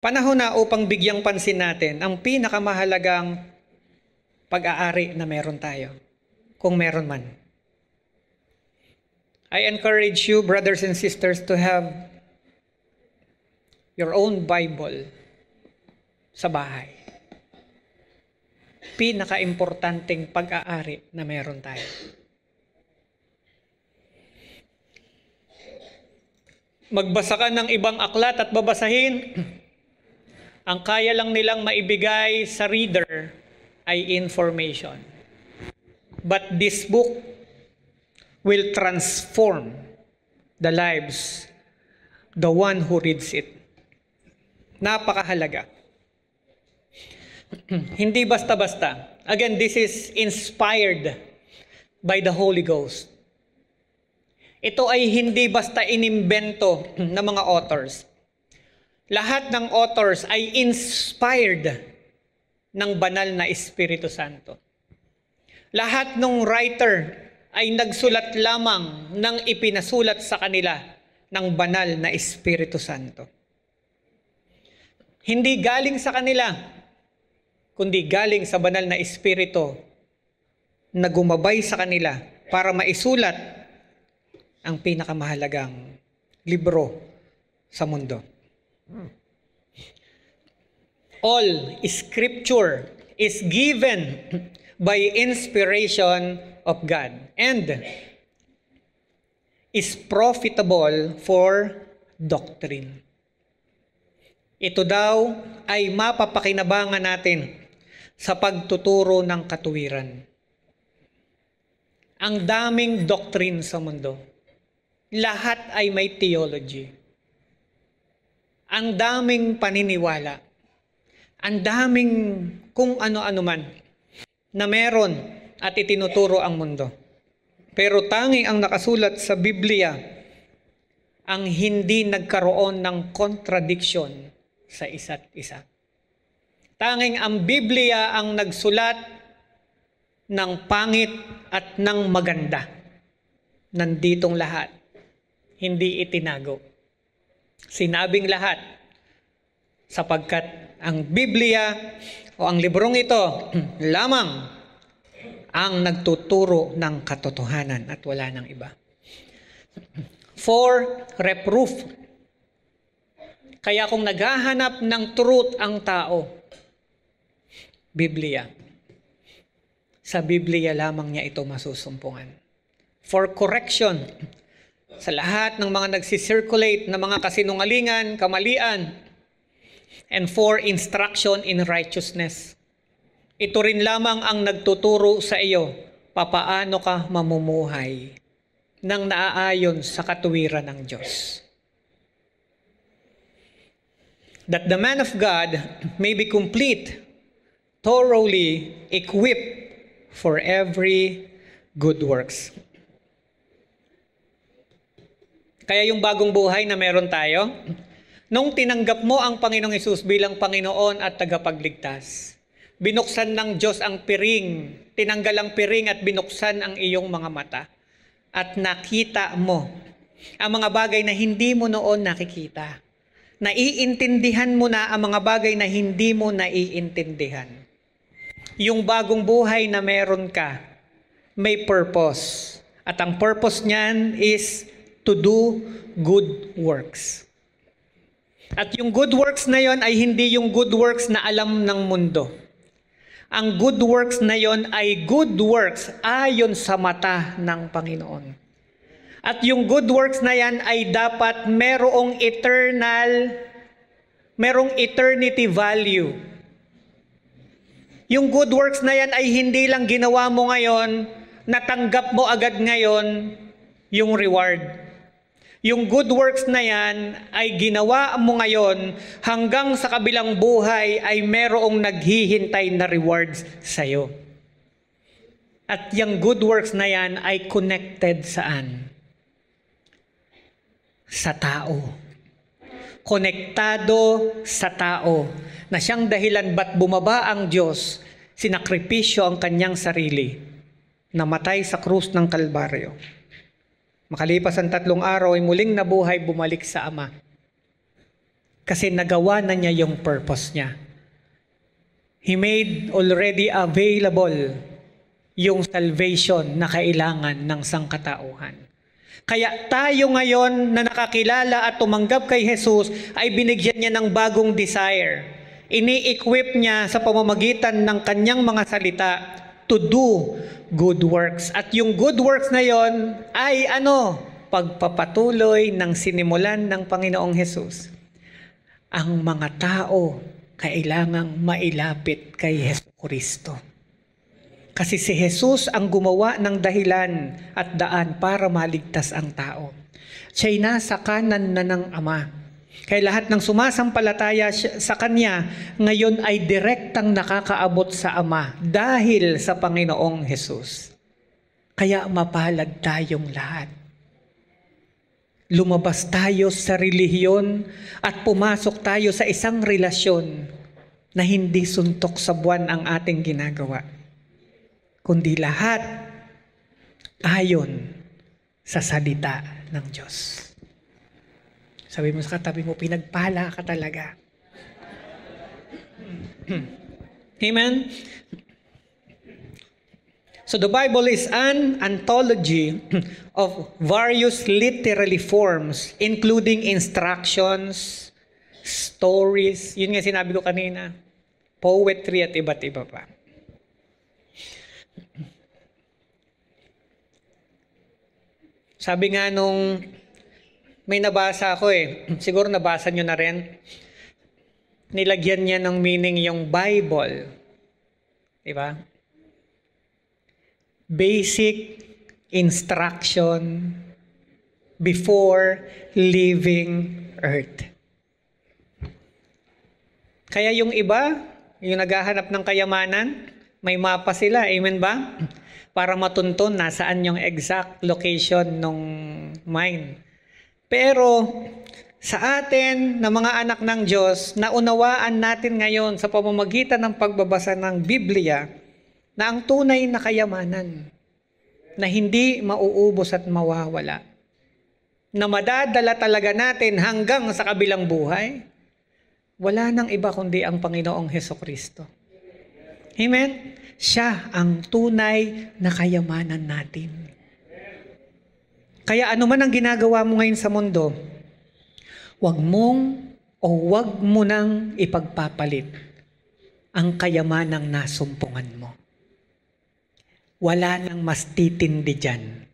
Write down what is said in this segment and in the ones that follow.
Panahon na upang bigyang pansin natin ang pinakamahalagang pag-aari na meron tayo, kung meron man. I encourage you, brothers and sisters, to have your own Bible sa bahay. Pinaka-importanting pag-aari na meron tayo. Magbasa ka ng ibang aklat at babasahin, ang kaya lang nilang maibigay sa reader ay information. But this book will transform the lives, the one who reads it. Napakahalaga. Hindi basta-basta. Again, this is inspired by the Holy Ghost. Ito ay hindi basta inimbento ng mga authors. Lahat ng authors ay inspired ng banal na Espiritu Santo. Lahat ng writer ay nagsulat lamang ng ipinasulat sa kanila ng banal na Espiritu Santo. Hindi galing sa kanila, kundi galing sa banal na Espiritu na gumabay sa kanila para maisulat ang pinakamahalagang libro sa mundo. All Scripture is given by inspiration of God and is profitable for doctrine. Ito daw ay mapapakinabangan natin sa pagtuturo ng katuwiran. Ang daming doctrine sa mundo. Lahat ay may theology. Ang daming paniniwala. Ang daming kung ano-ano man na meron at itinuturo ang mundo. Pero tanging ang nakasulat sa Biblia ang hindi nagkaroon ng contradiction sa isa't isa. Tanging ang Biblia ang nagsulat ng pangit at ng maganda. Nanditong lahat. Hindi itinago. Sinabing lahat sapagkat ang Biblia o ang librong ito lamang ang nagtuturo ng katotohanan at wala nang iba. For reproof. Kaya kung naghahanap ng truth ang tao, Biblia. Sa Biblia lamang niya ito masusumpungan. For correction. Sa lahat ng mga nagsisirculate na mga kasinungalingan, kamalian, and for instruction in righteousness. Ito rin lamang ang nagtuturo sa iyo papaano ka mamumuhay nang naaayon sa katuwiran ng Diyos. That the man of God may be complete, thoroughly equipped for every good works. Kaya yung bagong buhay na meron tayo, nung tinanggap mo ang Panginoong Hesus bilang Panginoon at tagapagligtas, binuksan ng Diyos ang piring, tinanggal ang piring at binuksan ang iyong mga mata. At nakita mo ang mga bagay na hindi mo noon nakikita. Naiintindihan mo na ang mga bagay na hindi mo naiintindihan. Yung bagong buhay na meron ka, may purpose. At ang purpose niyan is to do good works. At yung good works na yon ay hindi yung good works na alam ng mundo. Ang good works na yon ay good works ayon sa mata ng Panginoon. At yung good works na yan ay dapat merong eternity value. Yung good works na yan ay hindi lang ginawa mo ngayon, natanggap mo agad ngayon yung reward. Yung good works na yan ay ginawa mo ngayon hanggang sa kabilang buhay ay merong naghihintay na rewards sa'yo. At yung good works na yan ay connected saan? Sa tao. Konektado sa tao na siyang dahilan ba't bumaba ang Diyos, sinakripisyo ang kanyang sarili, namatay sa krus ng Kalbaryo. Makalipas ang 3 araw ay muling nabuhay, bumalik sa Ama. Kasi nagawa na niya yung purpose niya. He made already available yung salvation na kailangan ng sangkatauhan. Kaya tayo ngayon na nakakilala at tumanggap kay Jesus ay binigyan niya ng bagong desire. Ini-equip niya sa pamamagitan ng kanyang mga salita to do good works. At yung good works na yon ay pagpapatuloy ng sinimulan ng Panginoong Jesus. Ang mga tao kailangang mailapit kay Jesucristo. Kasi si Jesus ang gumawa ng dahilan at daan para maligtas ang tao. Siya'y nasa kanan na ng Ama. Kaya lahat ng sumasampalataya sa Kanya ngayon ay direktang nakakaabot sa Ama dahil sa Panginoong Jesus. Kaya mapalad tayong lahat. Lumabas tayo sa relihiyon at pumasok tayo sa isang relasyon na hindi suntok sa buwan ang ating ginagawa, kundi lahat ayon sa salita ng Diyos. Sabi mo sa katabi mo, pinagpala ka talaga. Amen? So the Bible is an anthology of various literary forms, including instructions, stories, yun nga sinabi ko kanina, poetry at iba't iba pa. Sabi nga nung may nabasa ako siguro nabasa nyo na rin, nilagyan niya ng meaning yung Bible. Diba? Basic instruction before leaving earth. Kaya yung iba, yung naghahanap ng kayamanan, may mapa sila, amen ba? Para matunton nasaan yung exact location ng mine. Pero sa atin na mga anak ng Diyos, naunawaan natin ngayon sa pamamagitan ng pagbabasa ng Biblia na ang tunay na kayamanan na hindi mauubos at mawawala, na madadala talaga natin hanggang sa kabilang buhay, wala nang iba kundi ang Panginoong Hesukristo. Amen? Siya ang tunay na kayamanan natin. Kaya ano man ang ginagawa mo ngayon sa mundo, wag mo nang ipagpapalit ang kayamanang nasumpungan mo. Wala nang mas titindi dyan.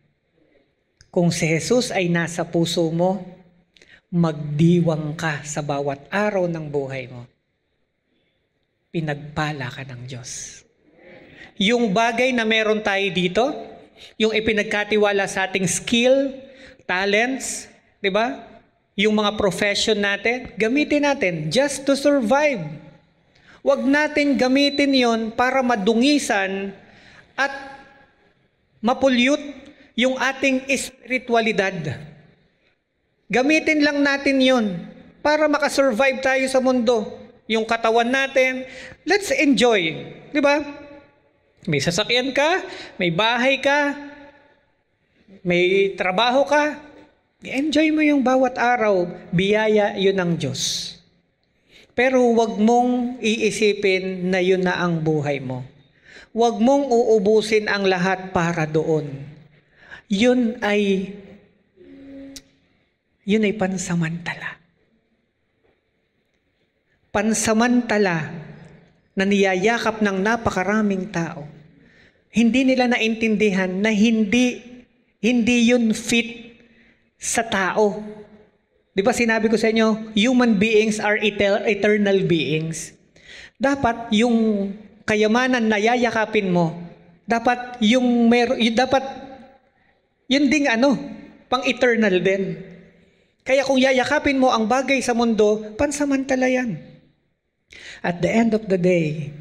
Kung si Jesus ay nasa puso mo, magdiwang ka sa bawat araw ng buhay mo. Pinagpala ka ng Diyos. Yung bagay na meron tayo dito, yung ipinagkatiwala sa ating skill, talents, di ba? Yung mga profession natin, gamitin natin just to survive. Huwag natin gamitin yon para madungisan at mapollute yung ating espiritualidad. Gamitin lang natin yon para makasurvive tayo sa mundo. Yung katawan natin, let's enjoy. Di ba? May sasakyan ka, may bahay ka, may trabaho ka. Enjoy mo yung bawat araw. Biyaya yun ng Diyos. Pero wag mong iisipin na yun na ang buhay mo. Wag mong uubusin ang lahat para doon. Yun ay pansamantala. Pansamantala na niyayakap ng napakaraming tao. Hindi nila naintindihan na hindi yun fit sa tao. Di ba sinabi ko sa inyo, human beings are eternal beings. Dapat yung kayamanan na yayakapin mo, dapat yun ding pang-eternal din. Kaya kung yayakapin mo ang bagay sa mundo, pansamantala yan. At the end of the day,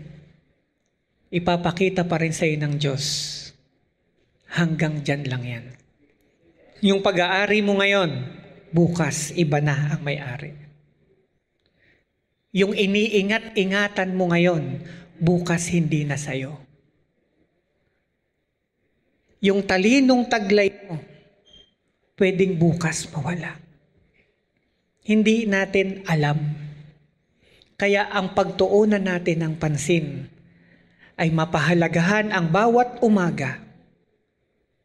ipapakita pa rin sa iyo ng Diyos. Hanggang dyan lang yan. Yung pag-aari mo ngayon, bukas iba na ang may-ari. Yung iniingat-ingatan mo ngayon, bukas hindi na sa'yo. Yung talinong taglay mo, pwedeng bukas mawala. Hindi natin alam. Kaya ang pagtuunan natin ng pansin ay mapahalagahan ang bawat umaga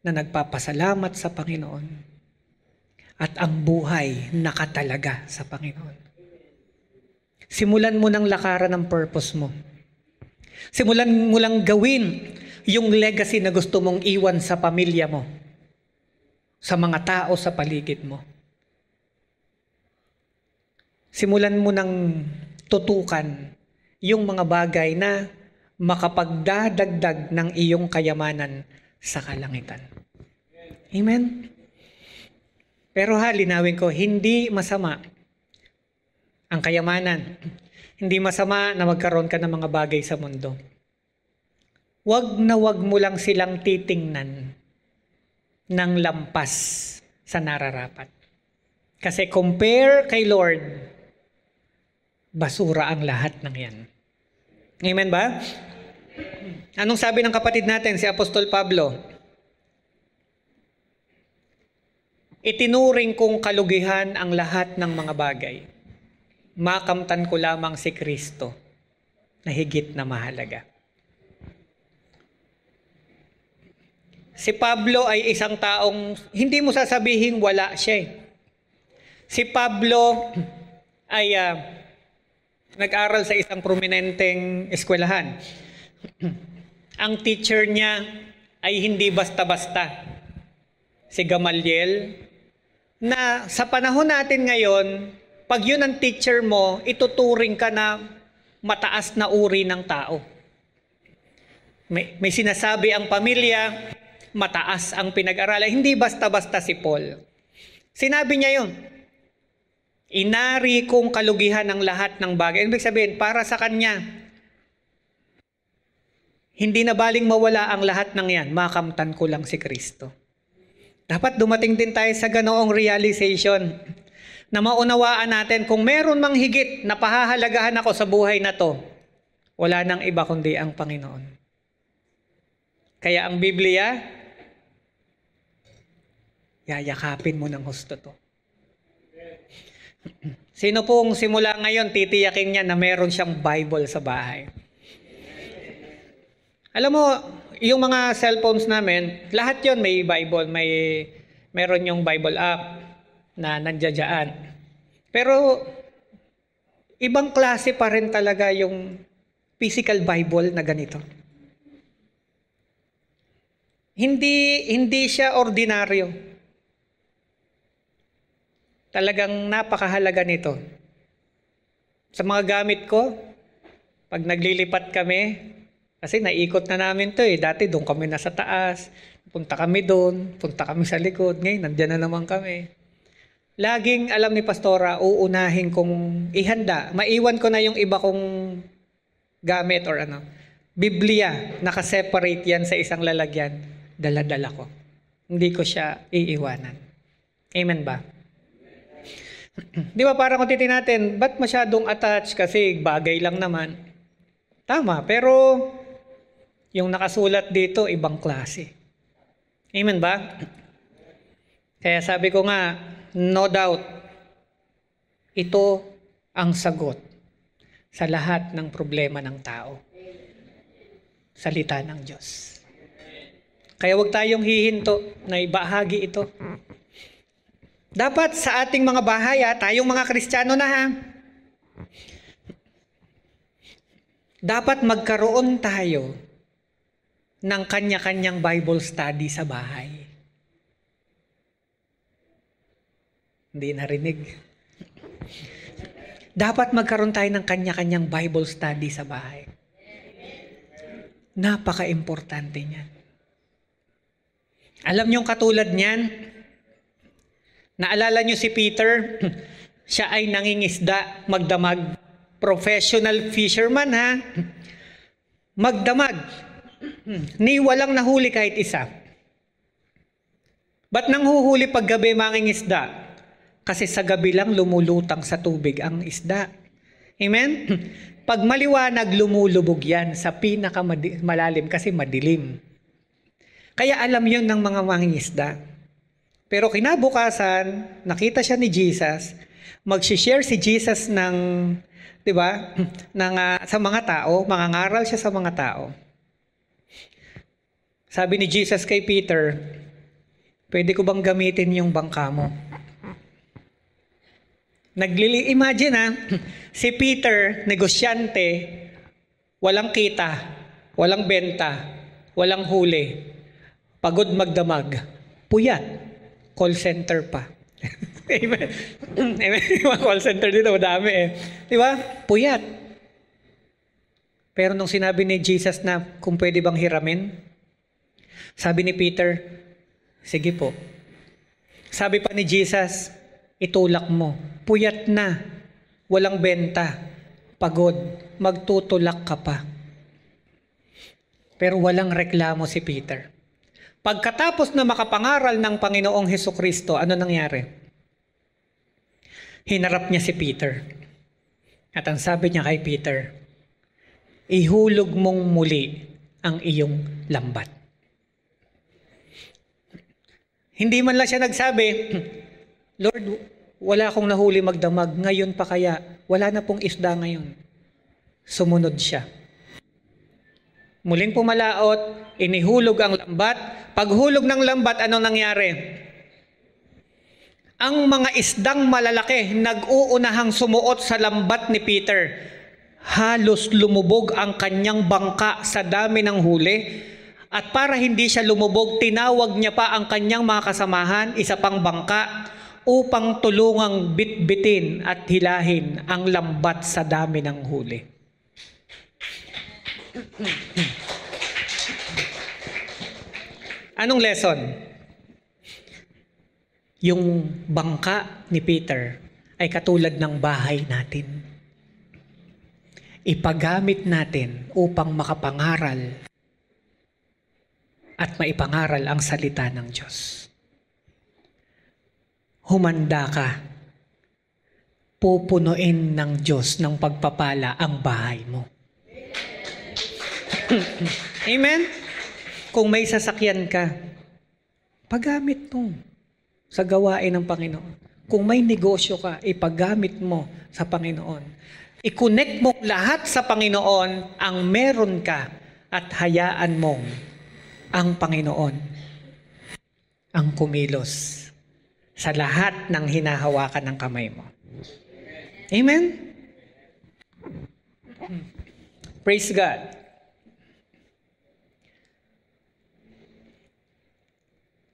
na nagpapasalamat sa Panginoon at ang buhay nakatalaga sa Panginoon. Simulan mo ng lakaran ng purpose mo. Simulan mo lang gawin yung legacy na gusto mong iwan sa pamilya mo, sa mga tao sa paligid mo. Simulan mo ng tutukan yung mga bagay na makapagdadagdag ng iyong kayamanan sa kalangitan. Amen? Pero linawin ko, hindi masama ang kayamanan. Hindi masama na magkaroon ka ng mga bagay sa mundo. Wag na wag mo lang silang titingnan ng lampas sa nararapat. Kasi compare kay Lord, basura ang lahat ng yan. Amen ba? Anong sabi ng kapatid natin, si Apostol Pablo? Itinuring kong kalugihan ang lahat ng mga bagay. Makamtan ko lamang si Kristo na higit na mahalaga. Si Pablo ay isang taong hindi mo sasabihin wala siya. Si Pablo ay nag-aral sa isang prominenteng eskwelahan. Ang teacher niya ay hindi basta-basta. Si Gamaliel, na sa panahon natin ngayon, pag yun ang teacher mo, ituturing ka na mataas na uri ng tao. May sinasabi ang pamilya, mataas ang pinag-aralan. Hindi basta-basta si Paul. Sinabi niya yun. Inari kong kalugihan ng lahat ng bagay. Ibig sabihin, para sa kanya, hindi na baling mawala ang lahat ng yan. Makamtan ko lang si Kristo. Dapat dumating din tayo sa ganoong realization na maunawaan natin kung meron mang higit na pahahalagahan ako sa buhay na to, wala nang iba kundi ang Panginoon. Kaya ang Biblia, yayakapin mo ng husto to. Sino pong simula ngayon titiyakin niya na meron siyang Bible sa bahay? Alam mo, yung mga cellphones namin, lahat yon may Bible, meron yung Bible app na nandiyan. Pero ibang klase pa rin talaga yung physical Bible na ganito. Hindi siya ordinaryo. Talagang napakahalaga nito. Sa mga gamit ko, pag naglilipat kami, kasi naikot na namin to dati doon kami nasa taas, punta kami doon, punta kami sa likod, ngayon nandiyan na naman kami. Laging alam ni Pastora, uunahin kong ihanda, maiwan ko na yung iba kong gamit or Biblia, nakaseparate yan sa isang lalagyan, dala-dala ko. Hindi ko siya iiwanan. Amen ba? Di ba parang kung titin natin, ba't masyadong attached kasi bagay lang naman? Tama, pero yung nakasulat dito, ibang klase. Amen ba? Kaya sabi ko nga, no doubt, ito ang sagot sa lahat ng problema ng tao. Salita ng Diyos. Kaya huwag tayong hihinto na ibahagi ito. Dapat sa ating mga bahay, tayong mga Kristiyano na dapat magkaroon tayo ng kanya-kanyang Bible study sa bahay. Hindi narinig. Dapat magkaroon tayo ng kanya-kanyang Bible study sa bahay. Napaka-importante niyan. Alam niyo katulad niyan, naalala niyo si Peter, siya ay nangingisda, magdamag. Professional fisherman magdamag. Ni walang nahuli kahit isa. Ba't nang huhuli pag gabi mangingisda? Kasi sa gabi lang lumulutang sa tubig ang isda. Amen? Pag maliwanag, lumulubog yan sa pinakamalalim kasi madilim. Kaya alam yun ng mga mangingisda. Pero kinabukasan, nakita siya ni Jesus, mag-share si Jesus ng 'di ba? Sa mga tao, mangangaral siya sa mga tao. Sabi ni Jesus kay Peter, pwede ko bang gamitin yung bangka mo? Imagine si Peter, negosyante, walang kita, walang benta, walang huli, pagod magdamag, puyat, call center pa. Amen. Amen. Yung call center dito, madami Di ba? Puyat. Pero nung sinabi ni Jesus na kung pwede bang hiramin, sabi ni Peter, sige po. Sabi pa ni Jesus, itulak mo. Puyat na, walang benta, pagod, magtutulak ka pa. Pero walang reklamo si Peter. Pagkatapos na makapangaral ng Panginoong Hesukristo, ano nangyari? Hinarap niya si Peter. At ang sabi niya kay Peter, ihulog mong muli ang iyong lambat. Hindi man lang siya nagsabi, Lord, wala akong nahuli magdamag, ngayon pa kaya, wala na pong isda ngayon. Sumunod siya. Muling pumalaot, inihulog ang lambat. Paghulog ng lambat, anong nangyari? Ang mga isdang malalaki, nag-uunahang sumuot sa lambat ni Peter. Halos lumubog ang kanyang bangka sa dami ng huli. At para hindi siya lumubog, tinawag niya pa ang kanyang mga kasamahan, isa pang bangka, upang tulungang bitbitin at hilahin ang lambat sa dami ng huli. Anong lesson? Yung bangka ni Peter ay katulad ng bahay natin. Ipagamit natin upang makapangaral at maipangaral ang salita ng Diyos. Humanda ka. Pupunuin ng Diyos ng pagpapala ang bahay mo. Amen? Kung may sasakyan ka, paggamit mo sa gawain ng Panginoon. Kung may negosyo ka, ipagamit mo sa Panginoon. I-connect mo lahat sa Panginoon ang meron ka at hayaan mong ang Panginoon ang kumilos sa lahat ng hinahawakan ng kamay mo. Amen? Praise God.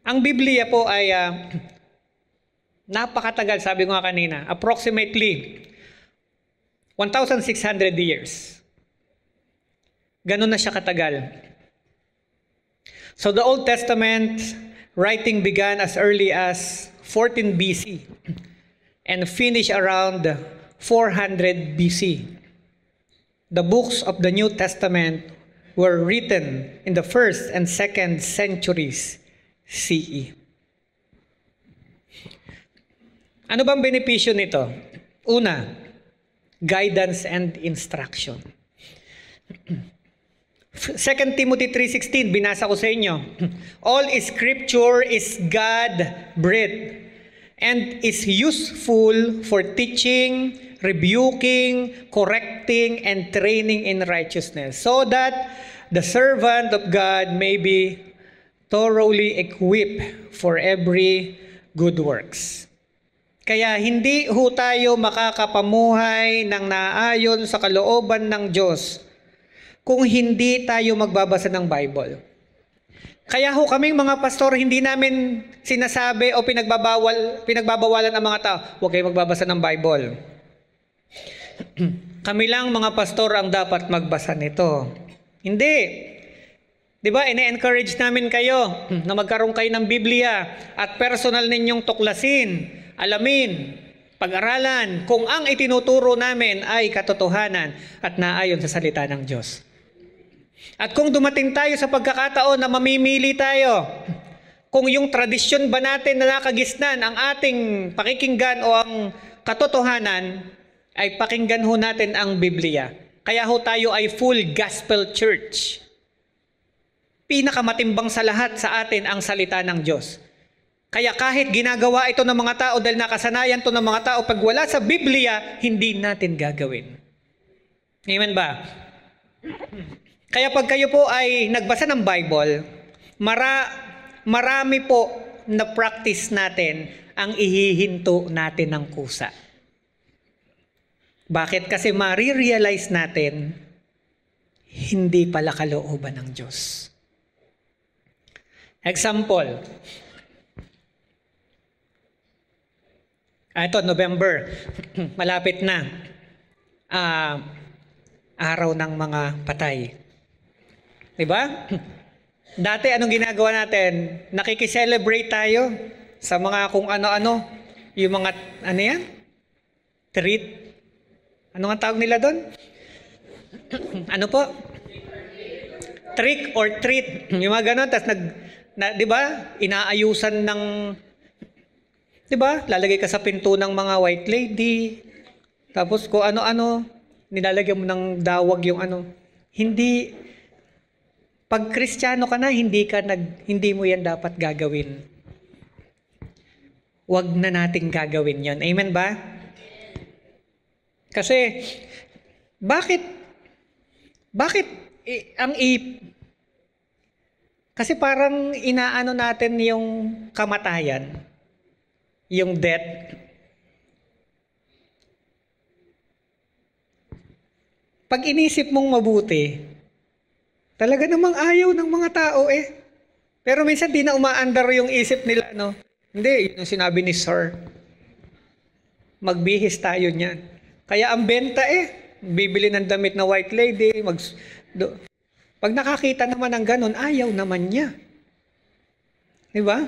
Ang Biblia po ay napakatagal, sabi ko nga kanina, approximately 1,600 years. Ganun na siya katagal. So the Old Testament writing began as early as 14 BC and finished around 400 BC. The books of the New Testament were written in the 1st and 2nd centuries CE. Ano bang benepisyo nito? Una, guidance and instruction. 2 Timothy 3:16, binasa ko sa inyo. All scripture is God-breathed and is useful for teaching, rebuking, correcting, and training in righteousness, so that the servant of God may be thoroughly equipped for every good works. Kaya hindi ho tayo makakapamuhay ng naayon sa kalooban ng Diyos kung hindi tayo magbabasa ng Bible. Kaya ho kaming mga pastor, hindi namin sinasabi o pinagbabawalan ang mga tao, huwag kayo magbabasa ng Bible. Kami lang mga pastor ang dapat magbasa nito. Hindi. Di ba, ine-encourage namin kayo na magkaroon kayo ng Biblia at personal ninyong tuklasin, alamin, pag-aralan kung ang itinuturo namin ay katotohanan at naayon sa salita ng Diyos. At kung dumating tayo sa pagkakataon na mamimili tayo, kung yung tradisyon ba natin na nakagisnan ang ating pakikinggan o ang katotohanan, ay pakinggan ho natin ang Biblia. Kaya ho tayo ay full gospel church. Pinakamatimbang sa lahat sa atin ang salita ng Diyos. Kaya kahit ginagawa ito ng mga tao dahil nakasanayan ito ng mga tao, pag wala sa Biblia, hindi natin gagawin. Amen ba? Kaya pag kayo po ay nagbasa ng Bible, marami po na practice natin ang ihihinto natin ng kusa. Bakit? Kasi marirealize natin, hindi pala kalooban ng Diyos. Example. Ito, November. Malapit na. Araw ng mga patay. Diba? Dati, anong ginagawa natin? Nakikiselebrate tayo sa mga kung ano-ano. Yung mga, ano yan? Treat. Ano nga tawag nila doon? Ano po? Trick or treat. Yung mga ganon. Tapos di ba? Inaayusan ng, di ba? Lalagay ka sa pinto ng mga white lady. Tapos kung ano-ano, nilalagyan mo ng dawag yung ano. Hindi, pag Kristiyano ka na, hindi mo yan dapat gagawin. Wag na nating gagawin yon. Amen ba? Kasi, bakit kasi parang inaano natin yung kamatayan, yung death. Pag inisip mong mabuti, talaga namang ayaw ng mga tao eh. Pero minsan di na umaandar yung isip nila, no? Hindi, yun yung sinabi ni Sir. Magbihis tayo niyan. Kaya ang benta bibili ng damit na white lady, pag nakakita naman ng ganon, ayaw naman niya. Di ba?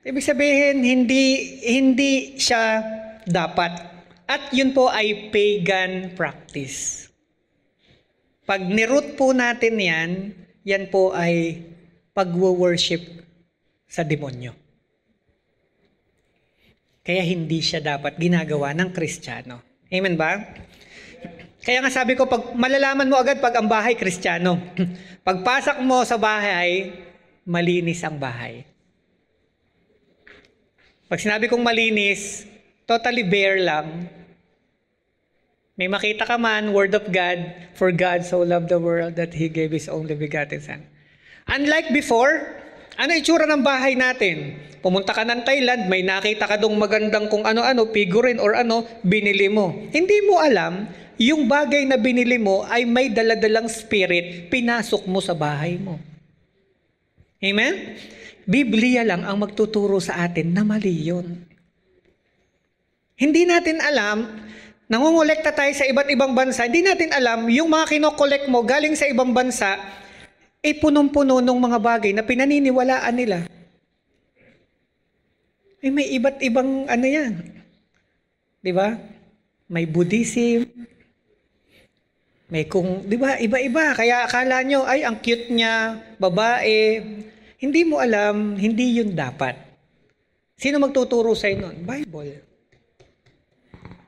Ibig sabihin, hindi siya dapat. At yun po ay pagan practice. Pag niroot po natin yan po ay pag-worship sa demonyo. Kaya hindi siya dapat ginagawa ng Kristiyano. Amen ba? Kaya nga sabi ko, pag malalaman mo agad pag ang bahay Kristiyano. Pagpasok mo sa bahay, malinis ang bahay. Pag sinabi kong malinis, totally bare lang. May makita ka man, Word of God, for God so loved the world that He gave His only begotten Son. Unlike before, ano itsura ng bahay natin? Pumunta ka ng Thailand, may nakita ka dong magandang kung ano-ano, figurine or ano, binili mo. Hindi mo alam, yung bagay na binili mo ay may daladalang spirit, pinasok mo sa bahay mo. Amen? Biblia lang ang magtuturo sa atin na mali yun. Hindi natin alam, nangungulekta tayo sa iba't ibang bansa, hindi natin alam, yung mga kinokolekt mo galing sa ibang bansa, punong-puno ng mga bagay na pinaniniwalaan nila. May iba't ibang ano yan. Di ba? May Buddhism. May di ba, iba-iba. Kaya akala nyo, ay, ang cute niya, babae. Hindi mo alam, hindi yun dapat. Sino magtuturo sa inyo? Bible.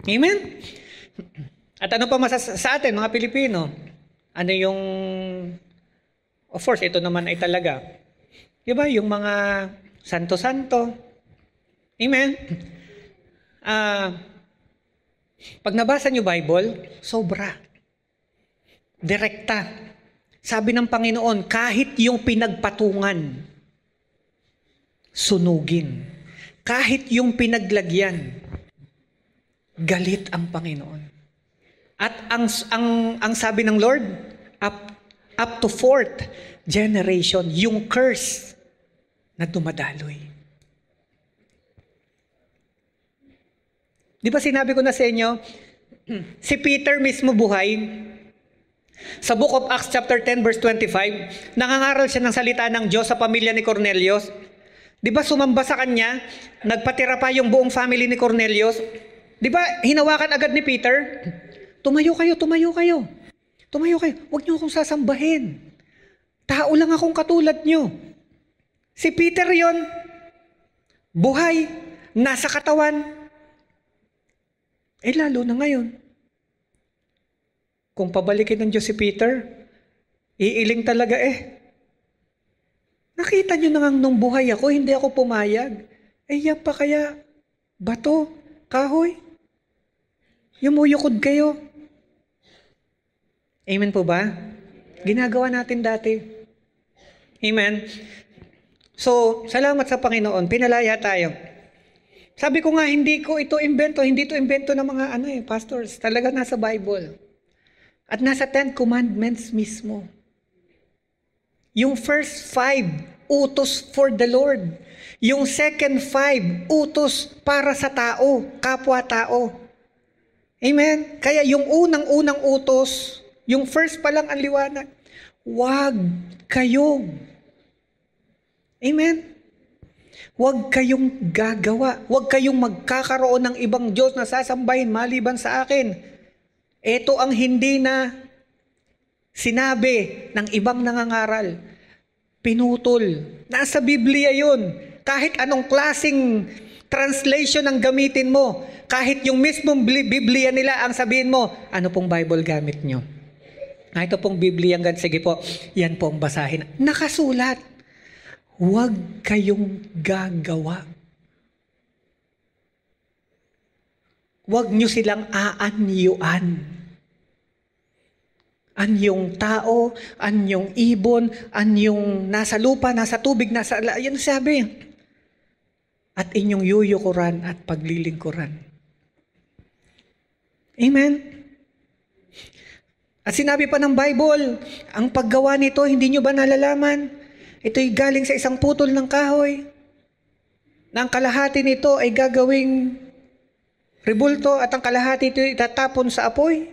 Amen? At ano pa sa atin, mga Pilipino? Ano yung, of course, ito naman ay talaga. Diba? Yung mga santo-santo. Amen? Pag nabasa nyo Bible, sobra. Direkta. Sabi ng Panginoon, kahit yung pinagpatungan, sunugin. Kahit yung pinaglagyan, galit ang Panginoon. At ang sabi ng Lord, up to 4th generation, yung curse na dumadaloy. Di ba sinabi ko na sa inyo, si Peter mismo buhay, sa Book of Acts chapter 10 verse 25, nangangaral siya ng salita ng Diyos sa pamilya ni Cornelius. Di ba sumamba sa kanya, nagpatira pa yung buong family ni Cornelius? Di ba hinawakan agad ni Peter? Tumayo kayo, tumayo kayo. Tumayo kayo. Huwag niyo akong sasambahin. Tao lang akong katulad niyo. Si Peter yon, buhay, nasa katawan. Lalo na ngayon. Kung pabalikin ng Diyos si Peter, iiling talaga Nakita niyo na nga nung buhay ako, hindi ako pumayag. Yan pa kaya, bato, kahoy. Yumuyukod kayo. Amen po ba? Ginagawa natin dati. Amen? So, salamat sa Panginoon. Pinalaya tayo. Sabi ko nga, hindi ito invento ng mga pastors. Talaga nasa Bible. At nasa 10 Commandments mismo. Yung first 5, utos for the Lord. Yung second 5, utos para sa tao, kapwa-tao. Amen? Kaya yung unang-unang utos, yung first pa lang ang liwanag, huwag kayong. Amen? Huwag kayong gagawa. Huwag kayong magkakaroon ng ibang Diyos na sasambahin maliban sa akin. Ito ang hindi na sinabi ng ibang nangangaral. Pinutol. Nasa Biblia yun. Kahit anong klaseng translation ang gamitin mo, kahit yung mismong Biblia nila ang sabihin mo, ano pong Bible gamit nyo? Ito pong Biblia, sige po, yan po ang basahin. Nakasulat. Huwag kayong gagawa. Huwag nyo silang aanyuan. Anyong tao, anyong ibon, anyong nasa lupa, nasa tubig, yan sabi. At inyong yuyukuran at paglilingkuran. Amen? At sinabi pa ng Bible, ang paggawa nito, hindi nyo ba nalalaman? Ito'y galing sa isang putol ng kahoy. Na ang kalahati nito ay gagawing rebulto at ang kalahati ito itatapon sa apoy.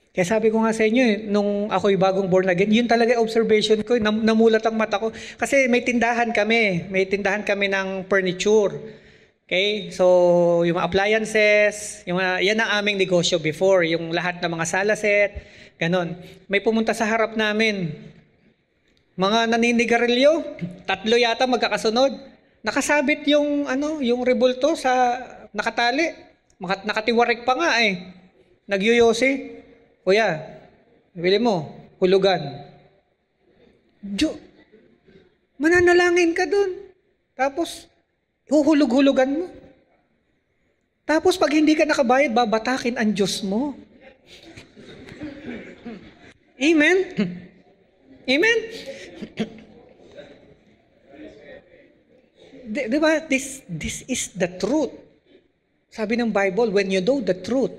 Kaya sabi ko nga sa inyo, nung ako'y bagong born again, yun talaga observation ko, namulat ang mata ko. Kasi may tindahan kami ng furniture. Okay? So, yung mga appliances, yan ang aming negosyo before, yung lahat ng mga sala set, ganon. May pumunta sa harap namin, mga naninigarilyo, 3 yata magkakasunod. Nakasabit yung rebulto sa nakatali. Nakatiwarik pa nga eh. Nagyuyosi. Kuya, bili mo, hulugan. Mananalangin ka dun. Tapos, huhulug-hulugan mo. Tapos, pag hindi ka nakabayad, babatakin ang Diyos mo. Amen? Amen? Diba? This is the truth. Sabi ng Bible, when you know the truth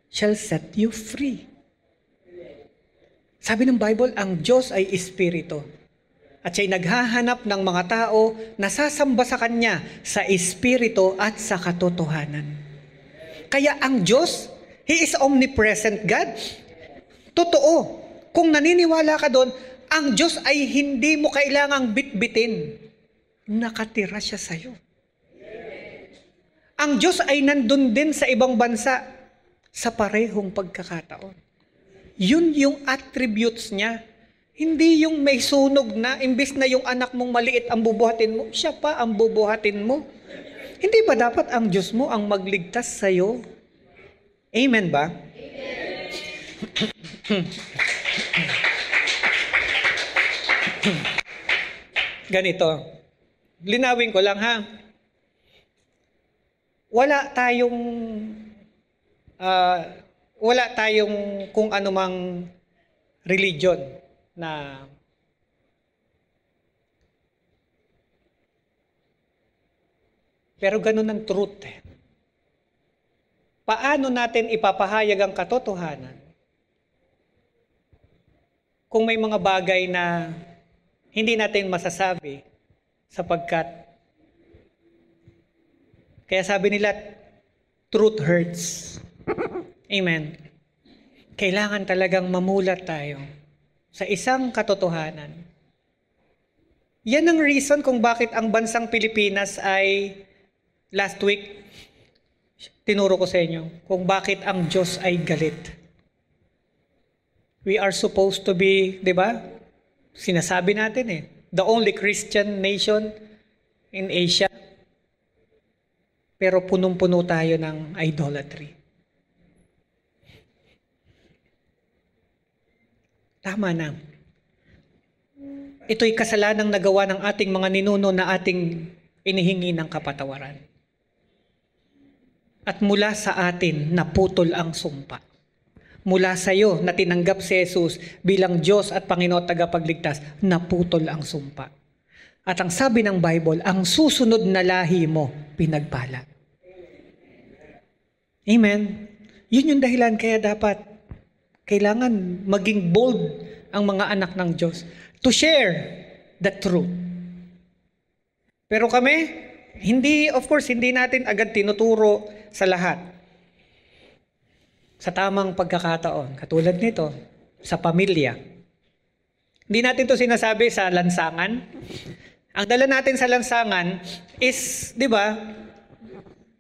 shall set you free. Sabi ng Bible, ang Diyos ay Espiritu. At siya'y naghahanap ng mga tao na sasamba sa Kanya sa Espiritu at sa katotohanan. Kaya ang Diyos, He is omnipresent God. Totoo. Kung naniniwala ka doon, ang Diyos ay hindi mo kailangang bitbitin. Nakatira siya sa'yo. Ang Diyos ay nandun din sa ibang bansa sa parehong pagkakataon. Yun yung attributes niya. Hindi yung may sunog na, imbis na yung anak mong maliit ang bubuhatin mo, siya pa ang bubuhatin mo. Hindi ba dapat ang Diyos mo ang magligtas sa'yo? Amen ba? Ganito. Linawin ko lang ha. Wala tayong kung anumang religion na pero ganun ang truth. Paano natin ipapahayag ang katotohanan kung may mga bagay na hindi natin masasabi sapagkat kaya sabi nila, truth hurts. Amen. Kailangan talagang mamulat tayo sa isang katotohanan. Yan ang reason kung bakit ang bansang Pilipinas ay last week, tinuro ko sa inyo kung bakit ang Diyos ay galit. We are supposed to be, di ba? Sinasabi natin the only Christian nation in Asia. Pero punong-puno tayo ng idolatry. Tama na. Ito'y kasalanang nagawa ng ating mga ninuno na ating inihingi ng kapatawaran. At mula sa atin, naputol ang sumpa. Mula sa iyo na tinanggap si Jesus bilang Diyos at Panginoon at tagapagligtas, naputol ang sumpa. At ang sabi ng Bible, ang susunod na lahi mo, pinagpala. Amen. Yun yung dahilan kaya dapat kailangan maging bold ang mga anak ng Diyos to share the truth. Pero kami, of course, hindi natin agad tinuturo sa lahat. Sa tamang pagkakataon, katulad nito, sa pamilya. Hindi natin to sinasabi sa lansangan. Ang dala natin sa lansangan is, di ba,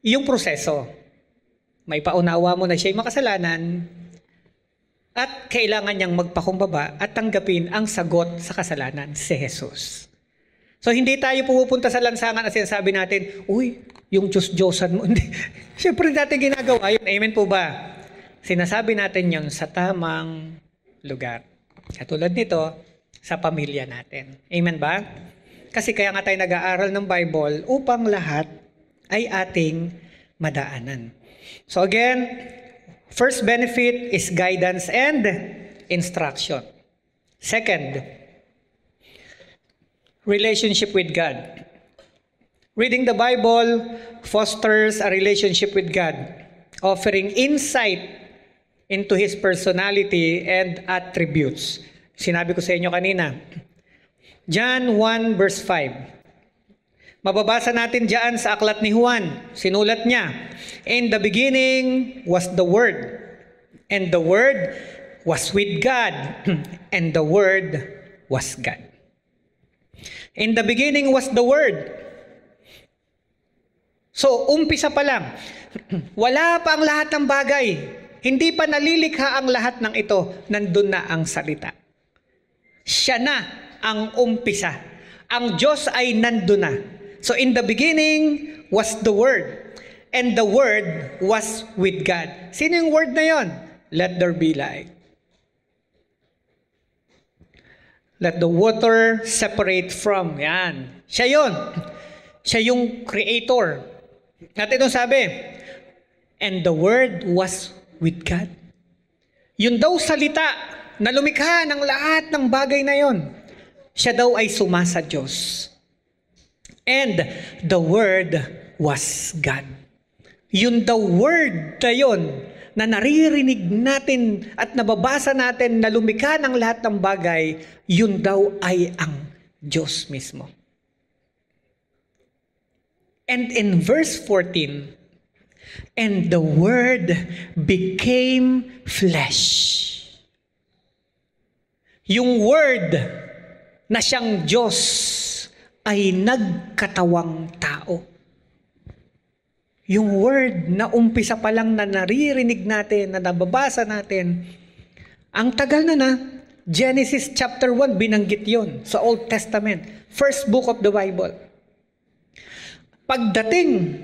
yung proseso. May paunawa mo na siya'y makasalanan at kailangan niyang magpakumbaba at tanggapin ang sagot sa kasalanan, si Jesus. So hindi tayo pupunta sa lansangan at sinasabi natin, uy, yung Diyos-Diyosan mo. Siyempre natin ginagawa yun. Amen po ba? Sinasabi natin yun sa tamang lugar. Katulad nito, sa pamilya natin. Amen ba? Kasi kaya nga tayo nag-aaral ng Bible upang lahat ay ating madaanan. So again, first benefit is guidance and instruction. Second, relationship with God. Reading the Bible fosters a relationship with God, offering insight into His personality and attributes. Sinabi ko sa inyo kanina, John 1 verse 5. Mababasa natin diyan sa aklat ni Juan. Sinulat niya, in the beginning was the Word, and the Word was with God, and the Word was God. In the beginning was the Word. So, umpisa pa lang. Wala pa ang lahat ng bagay. Hindi pa nalilikha ang lahat ng ito. Nandun na ang salita. Siya na ang umpisa. Ang Diyos ay nandun na. So in the beginning was the Word. And the Word was with God. Sino yung Word na yon? Let there be light. Let the water separate from. Yan. Siya yon. Siya yung creator. At ito sabi, and the Word was with God. Yun daw salita na lumikha ng lahat ng bagay na yon. Siya daw ay suma sa Diyos. And the Word was God. Yun daw word na yun na naririnig natin at nababasa natin na lumikha ng lahat ng bagay, yun daw ay ang Diyos mismo. And in verse 14, and the Word became flesh. Yung Word na siyang Diyos ay nagkatawang tao. Yung Word na umpisa pa lang na naririnig natin, na nababasa natin, ang tagal na Genesis chapter 1, binanggit yon sa Old Testament. First book of the Bible. Pagdating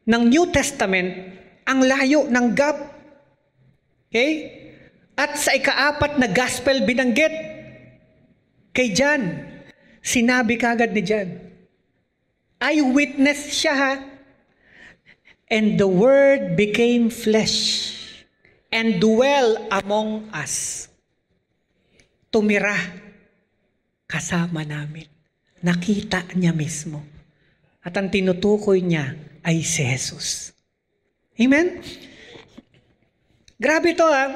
ng New Testament, ang layo ng gap. Okay? At sa ika-4 na gospel binanggit kay John. Sinabi kagad ni John. Eyewitness siya ha. And the Word became flesh and dwell among us. Tumira kasama namin. Nakita niya mismo. At ang tinutukoy niya ay si Jesus. Amen? Grabe to ha.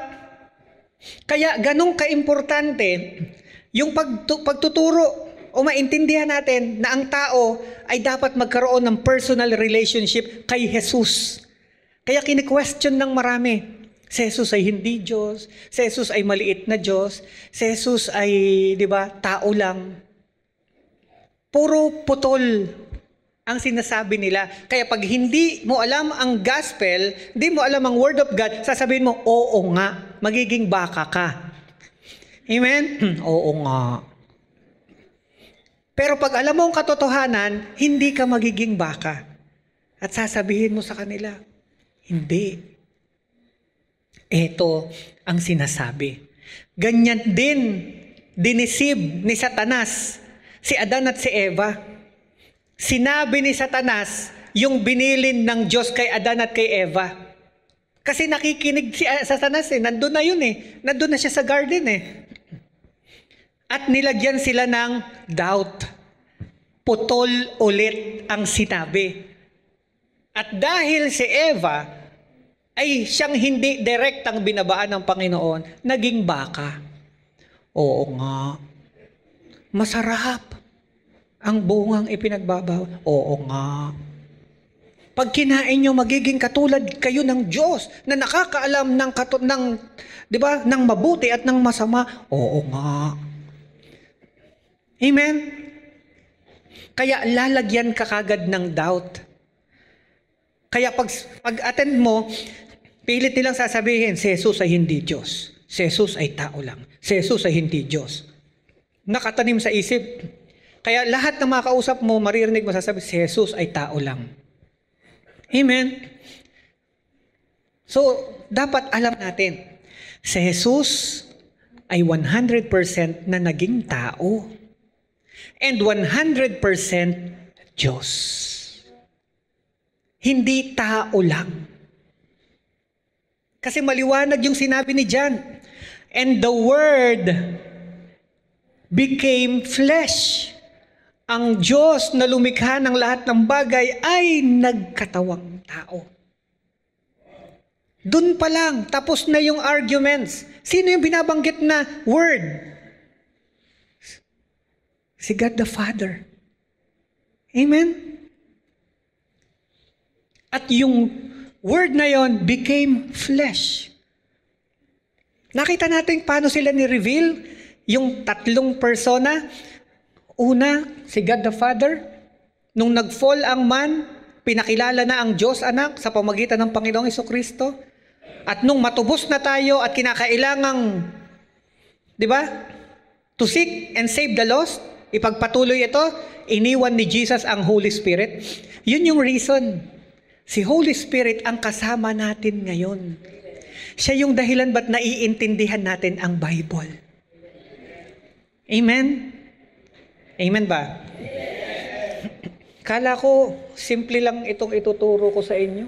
Kaya ganun kaimportante yung pagtuturo o maintindihan natin na ang tao ay dapat magkaroon ng personal relationship kay Jesus. Kaya kini-question ng marami. Si Jesus ay hindi Diyos. Si Jesus ay maliit na Diyos. Si Jesus ay, di ba, tao lang. Puro putol ang sinasabi nila. Kaya pag hindi mo alam ang gospel, hindi mo alam ang word of God, sasabihin mo, oo nga, magiging baka ka. Amen? Oo nga. Pero pag alam mo ang katotohanan, hindi ka magiging baka. At sasabihin mo sa kanila, hindi. Ito ang sinasabi. Ganyan din, dinisib ni Satanas, si Adan at si Eva. Sinabi ni Satanas yung binilin ng Diyos kay Adan at kay Eva. Kasi nakikinig si Satanas eh. Nandun na yun eh. Nandun na siya sa garden eh. At nilagyan sila ng doubt. Putol ulit ang sinabi. At dahil si Eva ay siyang hindi direktang binabaan ng Panginoon, naging baka. Oo nga. Masarap ang bungang ipinagbabaw. Oo nga. Pag kinain nyo, magiging katulad kayo ng Diyos na nakakaalam di ba, ng mabuti at ng masama. Oo nga. Amen? Kaya lalagyan ka kagad ng doubt. Kaya pag-attend mo, pilit nilang sasabihin, si Jesus ay hindi Diyos. Si Jesus ay tao lang. Si Jesus ay hindi Diyos. Nakatanim sa isip. Kaya lahat ng mga kausap mo, maririnig mo sasabihin, si Jesus ay tao lang. Amen? So, dapat alam natin, si Jesus ay 100% na naging tao. And 100% Diyos. Hindi tao lang. Kasi maliwanag yung sinabi ni John. And the Word became flesh. Ang Diyos na lumikha ng lahat ng bagay ay nagkatawang tao. Doon pa lang, tapos na yung arguments. Sino yung binabanggit na Word? Si God the Father. Amen? At yung Word na yon became flesh. Nakita natin paano sila ni-reveal yung tatlong persona. Una, si God the Father. Nung nag-fall ang man, pinakilala na ang Diyos Anak sa pamagitan ng Panginoong Jesucristo. At nung matubos na tayo at kinakailangang, di ba, to seek and save the lost, ipagpatuloy ito, iniwan ni Jesus ang Holy Spirit. Yun yung reason. Si Holy Spirit ang kasama natin ngayon. Siya yung dahilan ba't naiintindihan natin ang Bible. Amen? Amen ba? Kala ko, simple lang itong ituturo ko sa inyo.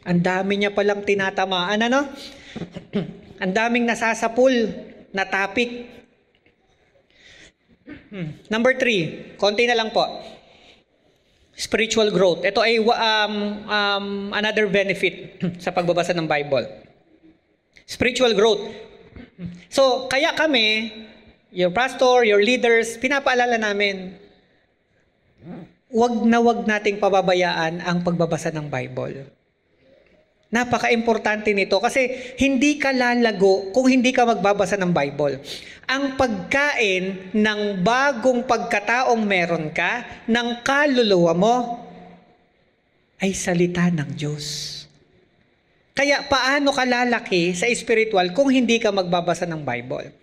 Ang dami niya palang tinatamaan, ano? Ang daming nasasapul na topic. Number 3, konti na lang po. Spiritual growth. Ito ay another benefit sa pagbabasa ng Bible. Spiritual growth. So, kaya kami, your pastor, your leaders, pinapaalala namin, wag nating pababayaan ang pagbabasa ng Bible. Napaka-importante nito kasi hindi ka lalago kung hindi ka magbabasa ng Bible. Ang pagkain ng bagong pagkataong meron ka, ng kaluluwa mo, ay salita ng Diyos. Kaya paano ka lalaki sa spiritual kung hindi ka magbabasa ng Bible?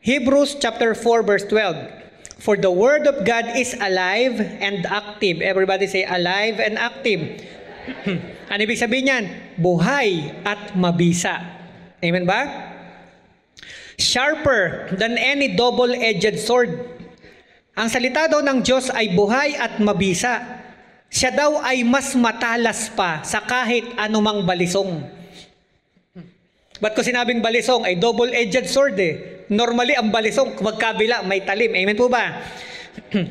Hebrews chapter 4 verse 12. For the word of God is alive and active. Everybody say alive and active. Ano ibig sabihin yan? Buhay at mabisa. Amen ba? Sharper than any double-edged sword. Ang salita daw ng Diyos ay buhay at mabisa. Siya daw ay mas matalas pa sa kahit anumang balisong. Ba't ko sinabing balisong? Ay double-edged sword eh. Normally, ang balisong, magkabila, may talim. Amen po ba?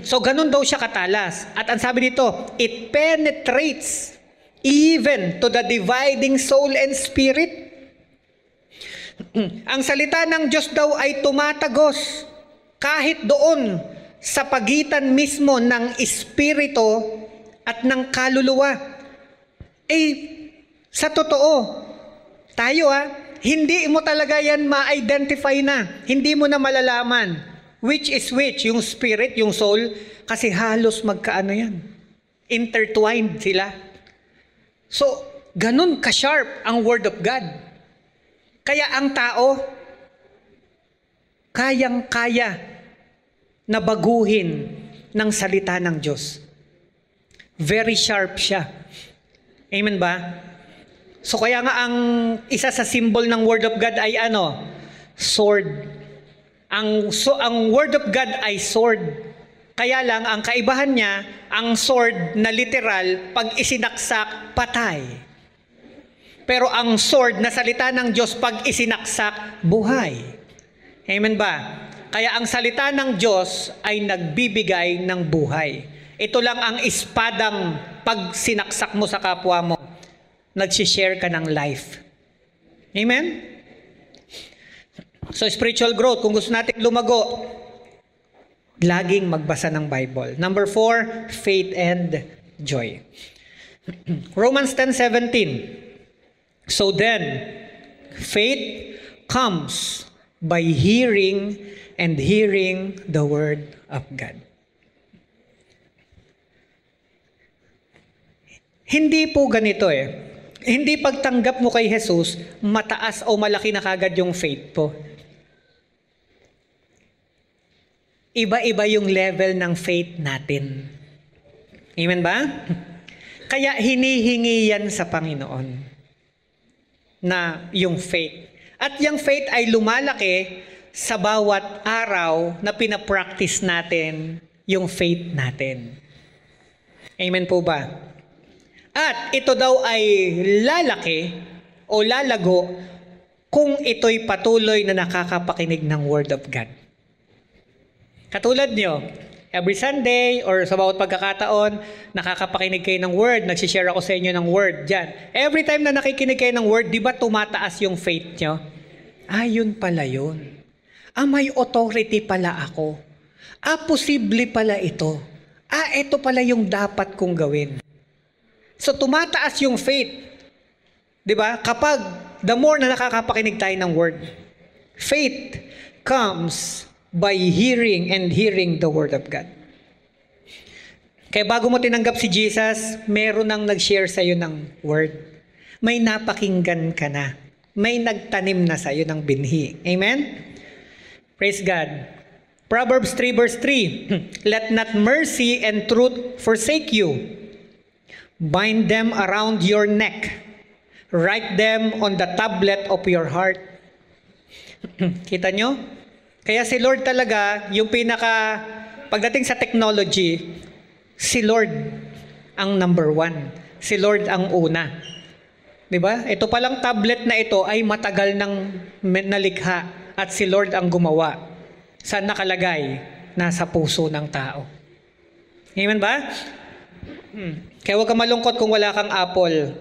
So, ganun daw siya katalas. At ang sabi dito, it penetrates even to the dividing soul and spirit. Ang salita ng Diyos daw ay tumatagos kahit doon sa pagitan mismo ng espiritu at ng kaluluwa. Sa totoo, tayo hindi mo talaga yan ma-identify na. Hindi mo na malalaman which is which, yung spirit, yung soul, kasi halos magkaano yan. Intertwined sila. So, ganun ka-sharp ang Word of God. Kaya ang tao, kayang-kaya na baguhin ng salita ng Diyos. Very sharp siya. Amen ba? So, kaya nga ang isa sa symbol ng Word of God ay ano? Sword. Ang Word of God ay sword. Kaya lang, ang kaibahan niya, ang sword na literal, pag isinaksak, patay. Pero ang sword na salita ng Diyos, pag isinaksak, buhay. Amen ba? Kaya ang salita ng Diyos ay nagbibigay ng buhay. Ito lang ang espadang pag sinaksak mo sa kapwa mo, nagsishare ka ng life. Amen? So spiritual growth, kung gusto natin lumago, laging magbasa ng Bible. Number 4, faith and joy. Romans 10:17. So then, faith comes by hearing and hearing the word of God. Hindi po ganito eh. Hindi pagtanggap mo kay Jesus, mataas o malaki na kagad yung faith po. Iba-iba yung level ng faith natin. Amen ba? Kaya hinihingi yan sa Panginoon na yung faith. At yung faith ay lumalaki sa bawat araw na pinapractice natin yung faith natin. Amen po ba? At ito daw ay lalaki o lalago kung ito'y patuloy na nakakapakinig ng Word of God. Katulad nyo, every Sunday or sa bawat pagkakataon, nakakapakinig kayo ng Word, nagsishare ako sa inyo ng Word dyan. Every time na nakikinig kayo ng Word, di ba tumataas yung faith nyo? Yun pala yun. May authority pala ako. Posible pala ito. Ito pala yung dapat kong gawin. So tumataas yung faith. 'Di ba? Kapag the more na nakakapakinig tayo ng word. Faith comes by hearing and hearing the word of God. Kaya bago mo tinanggap si Jesus, meron nang nag-share sa iyo ng word. May napakinggan ka na. May nagtanim na sa iyo ng binhi. Amen? Praise God. Proverbs 3 verse 3. Let not mercy and truth forsake you. Bind them around your neck. Write them on the tablet of your heart. Kita nyo? Kaya si Lord talaga, yung pagdating sa technology, si Lord ang number 1. Si Lord ang una. Diba? Ito palang tablet na ito ay matagal nang nalikha at si Lord ang gumawa. Saan nakalagay? Nasa puso ng tao. Amen ba? Kaya huwag ka malungkot kung wala kang Apple.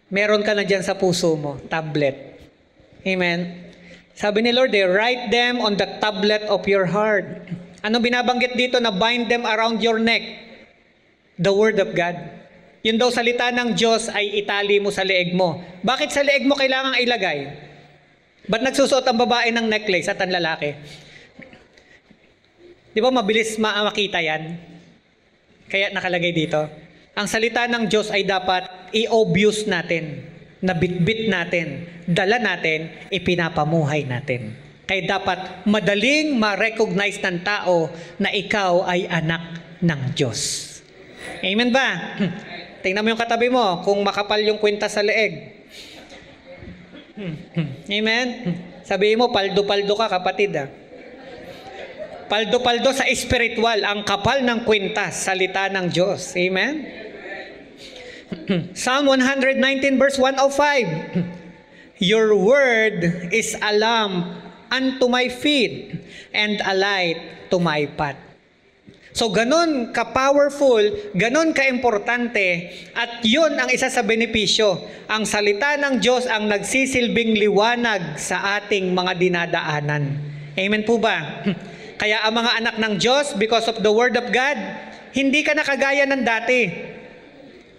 Meron ka na dyan sa puso mo, tablet. Amen? Sabi ni Lord, write them on the tablet of your heart. Ano binabanggit dito na bind them around your neck? The Word of God. Yun daw salita ng Diyos ay itali mo sa leeg mo. Bakit sa leeg mo kailangang ilagay? Ba't nagsusuot ang babae ng necklace at ang lalaki? Di ba mabilis makita yan? Kaya nakalagay dito. Ang salita ng Diyos ay dapat i-obvious natin, nabitbit natin, dala natin, ipinapamuhay natin. Kaya dapat madaling ma-recognize ng tao na ikaw ay anak ng Diyos. Amen ba? Tingnan mo yung katabi mo kung makapal yung kwintas sa leeg. Amen? Sabihin mo, paldo-paldo ka kapatid Paldo-paldo sa espiritual, ang kapal ng kwintas, salita ng Diyos. Amen? Psalm 119 verse 105. Your word is a lamp unto my feet and a light to my path. So ganun ka-powerful, ganun ka-importante, at yun ang isa sa benepisyo. Ang salita ng Diyos ang nagsisilbing liwanag sa ating mga dinadaanan. Amen po ba? Kaya ang mga anak ng Diyos, because of the Word of God, hindi ka nakagaya ng dati.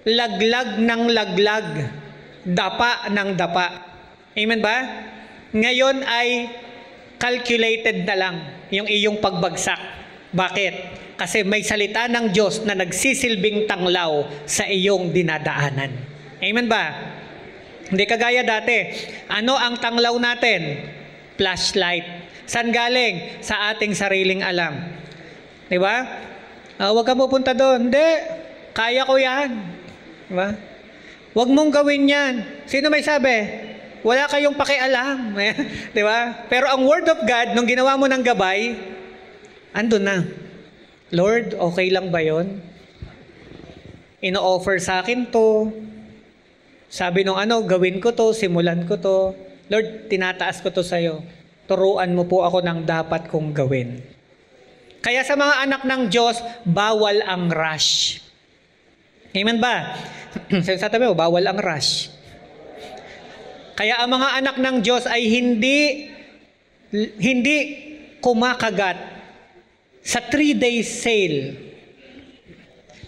Laglag ng laglag, dapa ng dapa. Amen ba? Ngayon ay calculated na lang yung iyong pagbagsak. Bakit? Kasi may salita ng Diyos na nagsisilbing tanglaw sa iyong dinadaanan. Amen ba? Hindi kagaya dati. Ano ang tanglaw natin? Flashlight. Saan galing? Sa ating sariling alam. Diba? Huwag ka pupunta doon. Hindi. Kaya ko yan. Diba? Huwag mong gawin yan. Sino may sabi? Wala kayong pakialam. Diba? Pero ang Word of God, nung ginawa mo ng gabay, Ando na. Lord, okay lang ba yon? Ino-offer sa akin to. Sabi nung gawin ko to, simulan ko to. Lord, tinataas ko to sa'yo. Turuan mo po ako ng dapat kong gawin. Kaya sa mga anak ng Diyos, bawal ang rush. Amen ba? Sa tabi mo, bawal ang rush. Kaya ang mga anak ng Diyos ay hindi kumakagat sa 3-day sale.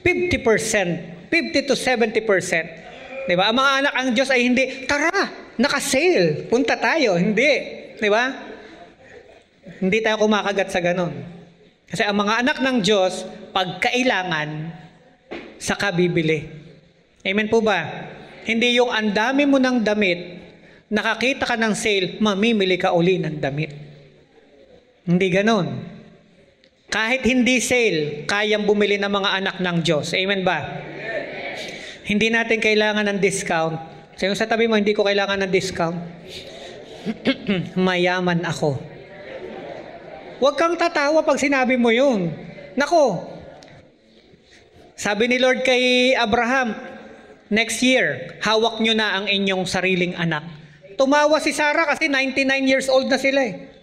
50%, 50 to 70%. Diba? Ang mga anak ng Diyos ay hindi, tara, naka-sale, punta tayo. Hindi. Diba? Hindi tayo kumakagat sa ganon. Kasi ang mga anak ng Diyos, pag kailangan, saka bibili. Amen po ba? Hindi yung ang dami mo ng damit, nakakita ka ng sale, mamimili ka uli ng damit. Hindi ganon. Kahit hindi sale, kayang bumili ng mga anak ng Diyos. Amen ba? Hindi natin kailangan ng discount. Sabi sa tabi mo, hindi ko kailangan ng discount. Mayaman ako. Huwag kang tatawa pag sinabi mo yun. Nako, sabi ni Lord kay Abraham, next year, hawak nyo na ang inyong sariling anak. Tumawa si Sarah kasi 99 years old na sila eh.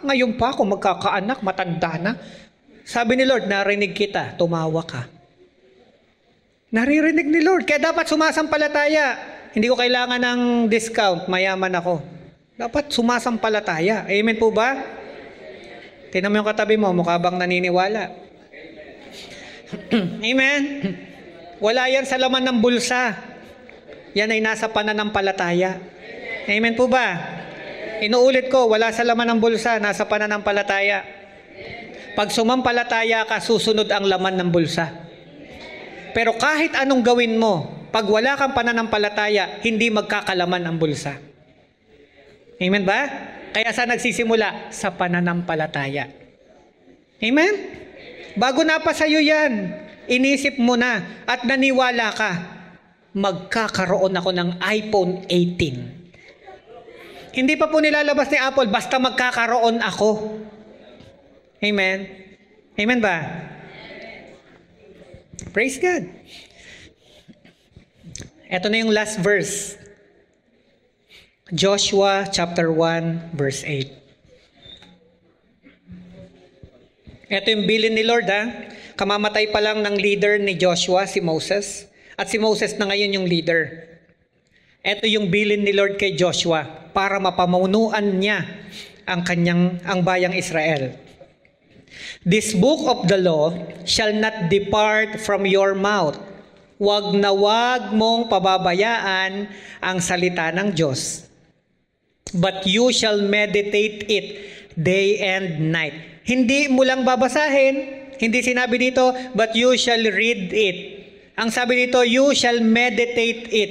Ngayon pa ako magkakaanak, matanda na. Sabi ni Lord, narinig kita, tumawa ka. Naririnig ni Lord, kaya dapat sumasampalataya. Hindi ko kailangan ng discount, mayaman ako. Dapat sumasampalataya. Amen po ba? Tingnan mo yung katabi mo, mukha bang naniniwala? Amen? Wala yan sa laman ng bulsa. Yan ay nasa pananampalataya. Amen po ba? Inuulit ko, wala sa laman ng bulsa, nasa pananampalataya. Pag sumampalataya ka, susunod ang laman ng bulsa. Pero kahit anong gawin mo, pag wala kang pananampalataya, hindi magkakalaman ang bulsa. Amen ba? Kaya sa nagsisimula? Sa pananampalataya. Amen? Bago na pa sa'yo yan, inisip mo na at naniwala ka, magkakaroon ako ng iPhone 18. Hindi pa po nilalabas ni Apple, basta magkakaroon ako. Amen? Amen ba? Praise God. Ito na yung last verse. Joshua chapter 1 verse 8. Ito yung bilin ni Lord Kamamatay pa lang ng leader ni Joshua, si Moses. At si Moses na ngayon yung leader. Ito yung bilin ni Lord kay Joshua para mapamunuan niya ang bayang Israel. This book of the law shall not depart from your mouth. Wag na wag mong pababayaan ang salita ng Diyos. But you shall meditate it day and night. Hindi mo lang babasahin. Hindi sinabi dito, but you shall read it. Ang sabi dito, you shall meditate it.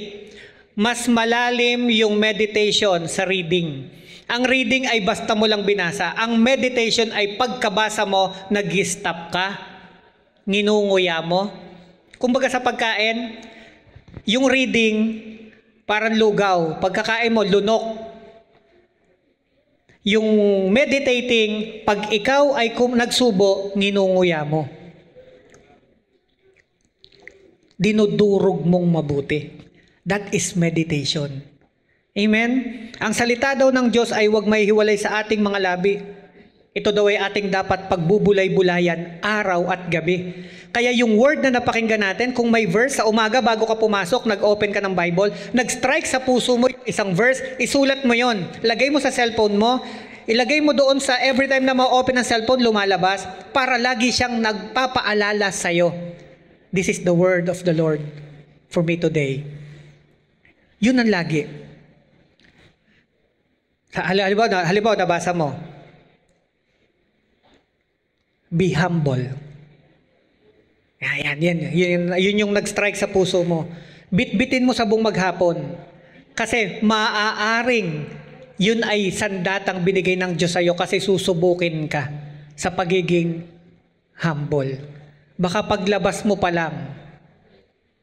Mas malalim yung meditation sa reading. Ang reading ay basta mo lang binasa. Ang meditation ay pagkabasa mo, nag-stop ka, nginunguya mo. Kumbaga sa pagkain, yung reading, parang lugaw. Pagkakain mo, lunok. Yung meditating, pag ikaw ay nagsubo, nginunguya mo. Dinudurog mong mabuti. That is meditation. Amen? Ang salita daw ng Diyos ay huwag mahihiwalay sa ating mga labi. Ito daw ay ating dapat pagbubulay-bulayan araw at gabi. Kaya yung word na napakinggan natin, kung may verse sa umaga bago ka pumasok, nag-open ka ng Bible, nag-strike sa puso mo yung isang verse, isulat mo yon. Lagay mo sa cellphone mo, ilagay mo doon sa every time na ma-open ang cellphone, lumalabas, para lagi siyang nagpapaalala sa'yo. This is the word of the Lord for me today. Yun ang lagi. Halimbawa, nabasa mo. Be humble. Yun yung nag-strike sa puso mo. Bitbitin mo sa buong maghapon. Kasi maaaring yun ay sandatang binigay ng Diyos sa'yo kasi susubukin ka sa pagiging humble. Baka paglabas mo pa lang,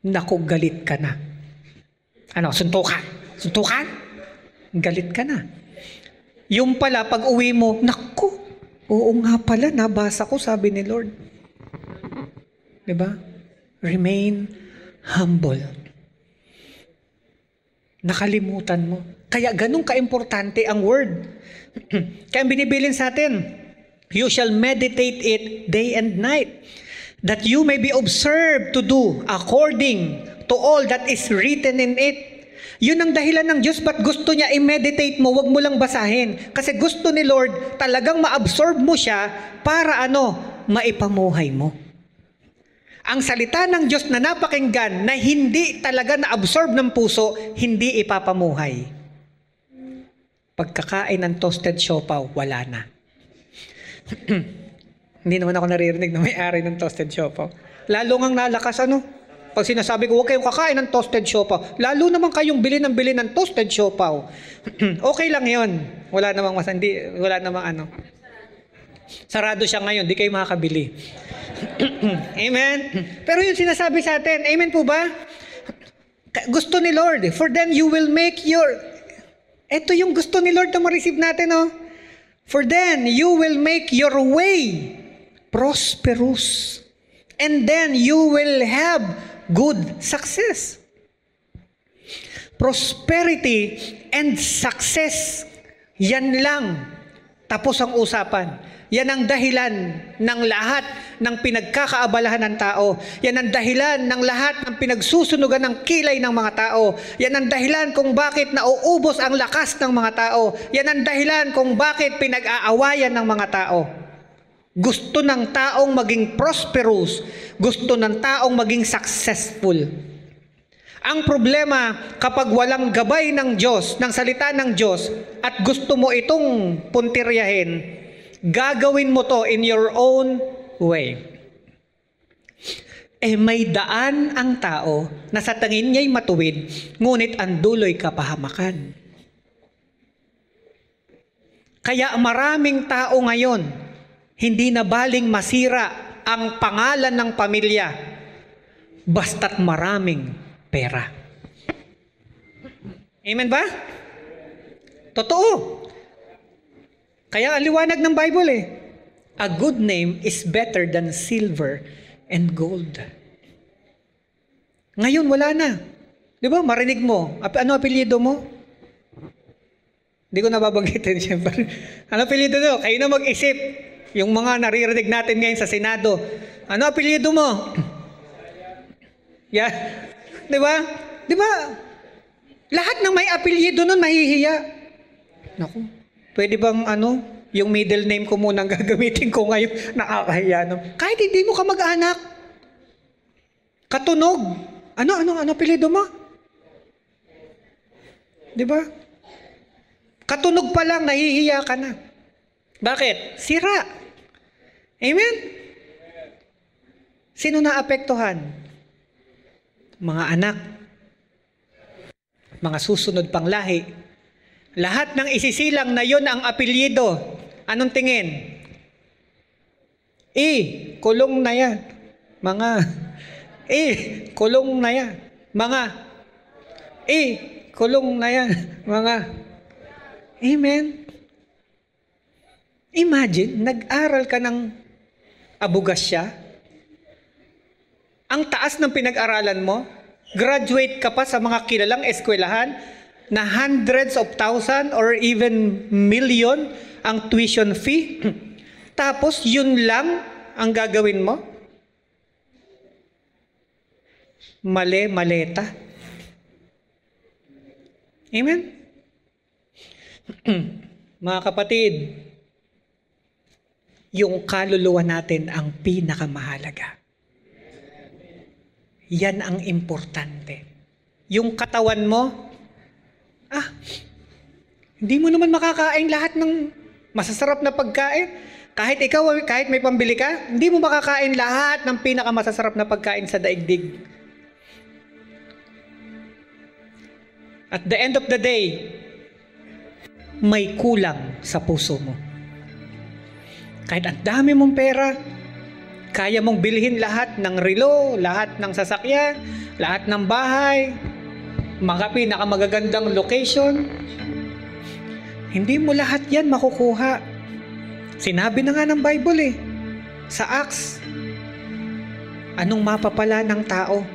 naku, galit ka na. Suntukan? Suntukan? Galit ka na. Yung pala, pag uwi mo, naku, Oo nga pala, nabasa ko, sabi ni Lord. Diba? Remain humble. Nakalimutan mo. Kaya ganun ka-importante ang word. Kaya binibilin sa atin, you shall meditate it day and night, that you may be observed to do according to all that is written in it. Yun ang dahilan ng Diyos, ba't gusto niya i-meditate mo, wag mo lang basahin. Kasi gusto ni Lord, talagang ma-absorb mo siya para maipamuhay mo. Ang salita ng Diyos na napakinggan, na hindi talaga na-absorb ng puso, hindi ipapamuhay. Pagkakain ng toasted siopaw, wala na. Hindi naman ako naririnig na may-ari ng toasted siopaw. Lalo ngang nalakas pag sinasabi ko, huwag kayong kakain ng toasted siopaw, lalo naman kayong bili ng toasted siopaw. Okay lang yon. Wala namang wala namang sarado siya ngayon, di kayo makakabili. Amen? Pero yung sinasabi sa atin, amen po ba? Gusto ni Lord, for then you will make ito yung gusto ni Lord na ma-receive natin, For then you will make your way prosperous, and then you will have good success. Prosperity and success, yan lang. Tapos ang usapan. Yan ang dahilan ng lahat ng pinagkakaabalahan ng tao. Yan ang dahilan ng lahat ng pinagsusunugan ng kilay ng mga tao. Yan ang dahilan kung bakit nauubos ang lakas ng mga tao. Yan ang dahilan kung bakit pinag-aawayan ng mga tao. Gusto ng taong maging prosperous. Gusto ng taong maging successful. Ang problema, kapag walang gabay ng Diyos, ng salita ng Diyos, at gusto mo itong puntiryahin, gagawin mo to in your own way. May daan ang tao na sa tingin niya'y matuwid, ngunit ang dulo'y kapahamakan. Kaya maraming tao ngayon, hindi na baling masira ang pangalan ng pamilya, basta't maraming pera. Amen ba? Totoo. Kaya ang liwanag ng Bible a good name is better than silver and gold. Ngayon wala na. Di ba? Marinig mo. Ano apelyido mo? Hindi ko nababanggitin siyempre. Ano apelyido mo? Kayo na mag-isip. Yung mga naririnig natin ngayon sa Senado. Ano apelyido mo? Yeah. Di ba? Di ba? Lahat ng may apelyido nun mahihiya. Naku. Pwede bang yung middle name ko muna gagamitin ko ngayon, nakakahiya. Kahit hindi mo ka mag-anak. Katunog. Ano apelyido mo? Di ba? Katunog pa lang, nahihiya ka na. Bakit? Sira. Amen? Sino naapektuhan? Mga anak. Mga susunod pang lahi. Lahat ng isisilang na yon ang apelyido. Anong tingin? Kulong na yan. Mga, kulong na yan. Mga, kulong na yan. Mga, amen? Imagine, nag-aral ka ng abogasya. Ang taas ng pinag-aralan mo, graduate ka pa sa mga kilalang eskwelahan, na hundreds of thousand or even million ang tuition fee. Tapos yun lang ang gagawin mo? Maleta. Amen? Mga kapatid, yung kaluluwa natin ang pinakamahalaga. Yan ang importante. Yung katawan mo, hindi mo naman makakain lahat ng masasarap na pagkain. Kahit may pambili ka, hindi mo makakain lahat ng pinakamasasarap na pagkain sa daigdig. At the end of the day, may kulang sa puso mo. Kahit ang dami mong pera, kaya mong bilhin lahat ng relo, lahat ng sasakyan, lahat ng bahay, mga pinakamagagandang location. Hindi mo lahat yan makukuha Sinabi na nga ng Bible sa Acts, anong mapapala ng tao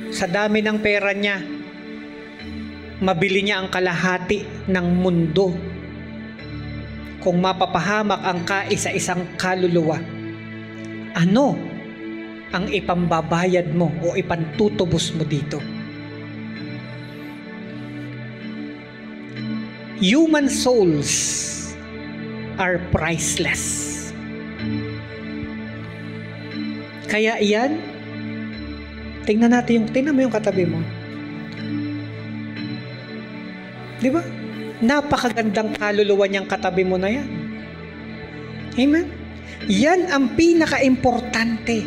sa dami ng pera niya? Mabili niya ang kalahati ng mundo kung mapapahamak ang kaisa-isang kaluluwa. Ano ang ipambabayad mo o ipantutubos mo dito? Human souls are priceless. Kaya iyan, tingnan mo yung katabi mo. Di ba? Napakagandang kaluluwa niyang katabi mo na yan. Amen? Yan ang pinaka-importante.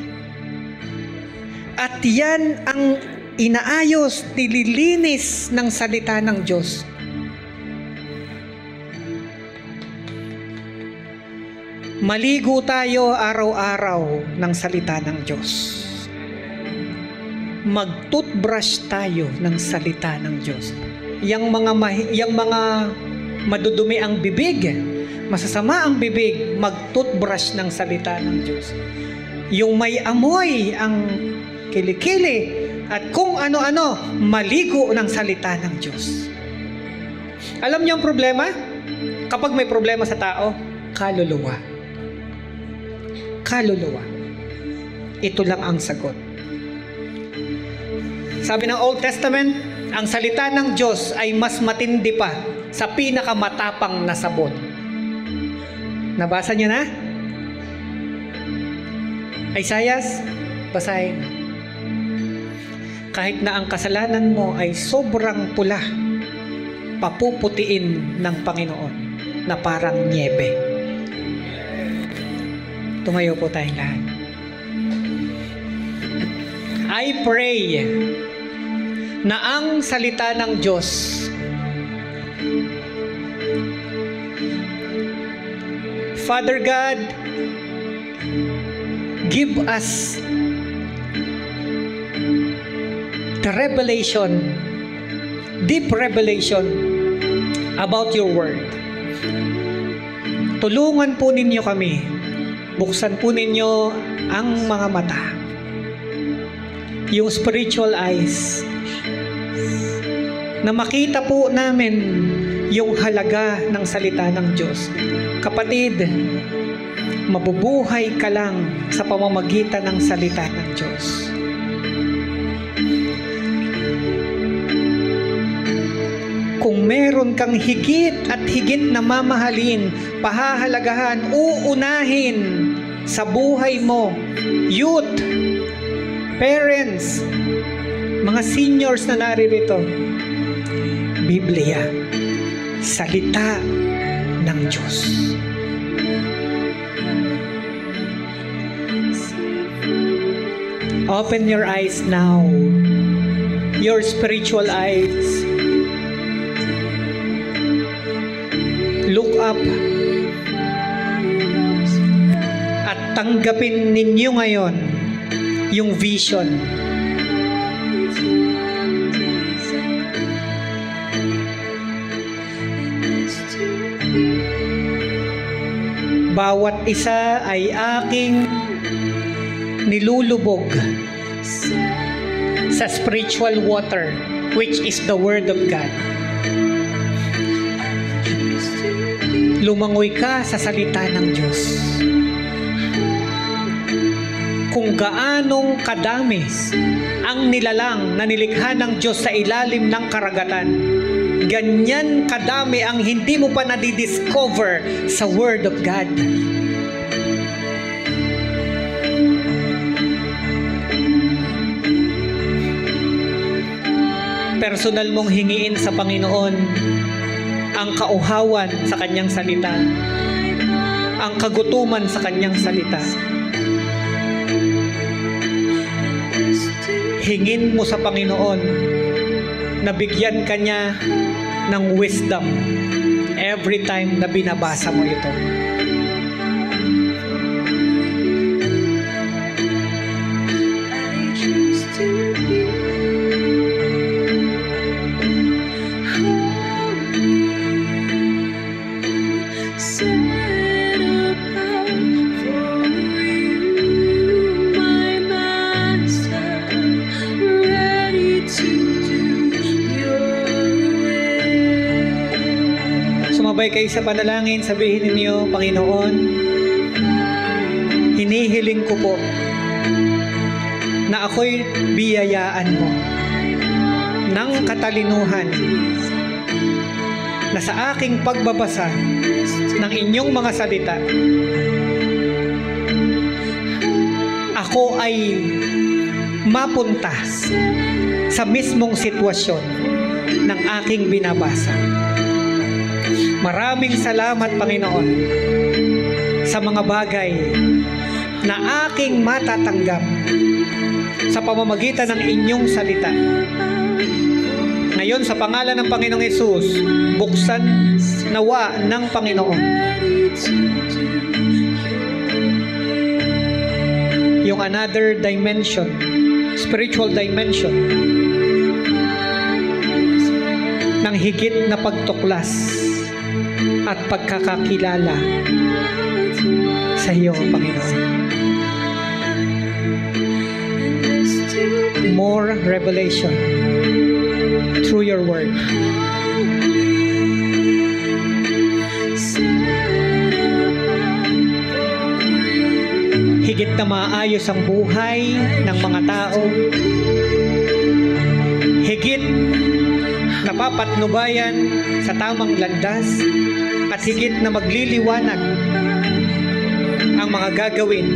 At yan ang inaayos, nililinis ng salita ng Diyos. Maligo tayo araw-araw ng salita ng Diyos. Mag-toothbrush tayo ng salita ng Diyos. Yang mga madudumi ang bibig, masasama ang bibig, mag-toothbrush ng salita ng Diyos. Yung may amoy ang kilikili at kung ano-ano, maligo ng salita ng Diyos. Alam niyo ang problema? Kapag may problema sa tao, kaluluwa. Kaluluwa. Ito lang ang sagot. Sabi ng Old Testament, ang salita ng Diyos ay mas matindi pa sa pinakamatapang na sabon. Nabasa niyo na? Isaiah, basahin. Kahit na ang kasalanan mo ay sobrang pula, papuputiin ng Panginoon na parang niebe. Tumayo po tayong lahat. I pray na ang salita ng Diyos Father God, give us the revelation, deep revelation about your word. Tulungan po ninyo kami. Buksan po ninyo ang mga mata, yung spiritual eyes, na makita po namin yung halaga ng salita ng Diyos. Kapatid, mabubuhay ka lang sa pamamagitan ng salita ng Diyos. Kung meron kang higit at higit na mamahalin, pahahalagahan, uunahin sa buhay mo, youth, parents, mga seniors na naririto, Biblia, salita ng Diyos. Open your eyes now, your spiritual eyes. Look up at tanggapin ninyo ngayon yung vision. Bawat isa ay aking nilulubog sa spiritual water, which is the Word of God. Lumangoy ka sa salita ng Diyos. Kung gaanong kadami ang nilalang na nilikha ng Diyos sa ilalim ng karagatan, ganyan kadami ang hindi mo pa nadidiscover sa Word of God. Personal mong hingiin sa Panginoon ang kauhawan sa Kanyang salita, ang kagutuman sa Kanyang salita. Hingin mo sa Panginoon na bigyan ka niya ng wisdom every time na binabasa mo ito. Set apart. Sumabay kayo sa panalangin, sabihin ninyo, Panginoon, hinihiling ko po na ako'y biyayaan mo ng katalinuhan na sa aking pagbabasa ng inyong mga salita, ako ay mapunta sa mismong sitwasyon ng aking binabasa. Maraming salamat, Panginoon, sa mga bagay na aking matatanggap sa pamamagitan ng inyong salita. Ngayon, sa pangalan ng Panginoong Hesus, buksan nawa ng Panginoon yung another dimension, spiritual dimension ng higit na pagtuklas at pagkakakilala sa iyo, Panginoon. More revelation through your word. Higit na maayos ang buhay ng mga tao. Higit napapatnubayan sa tamang landas at higit na magliliwanag ang mga gagawin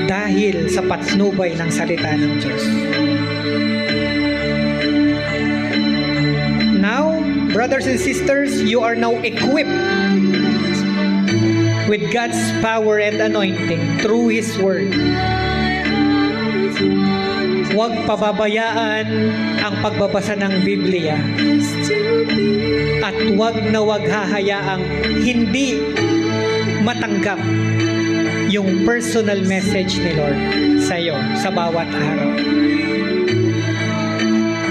dahil sa patnubay ng salita ng Diyos. Now, brothers and sisters, you are now equipped with God's power and anointing through His Word. Huwag pababayaan ang pagbabasa ng Biblia at huwag na huwag hahayaang hindi matanggap yung personal message ni Lord sa iyo sa bawat araw.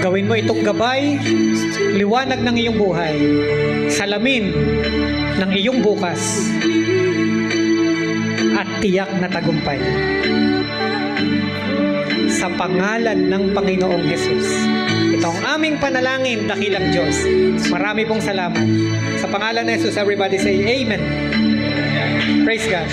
Gawin mo itong gabay, liwanag ng iyong buhay, salamin ng iyong bukas, at tiyak na tagumpay. Sa pangalan ng Panginoong Hesus. Ito ang aming panalangin, dakilang Diyos. Marami pong salamat. Sa pangalan ng Hesus, everybody say Amen. Praise God.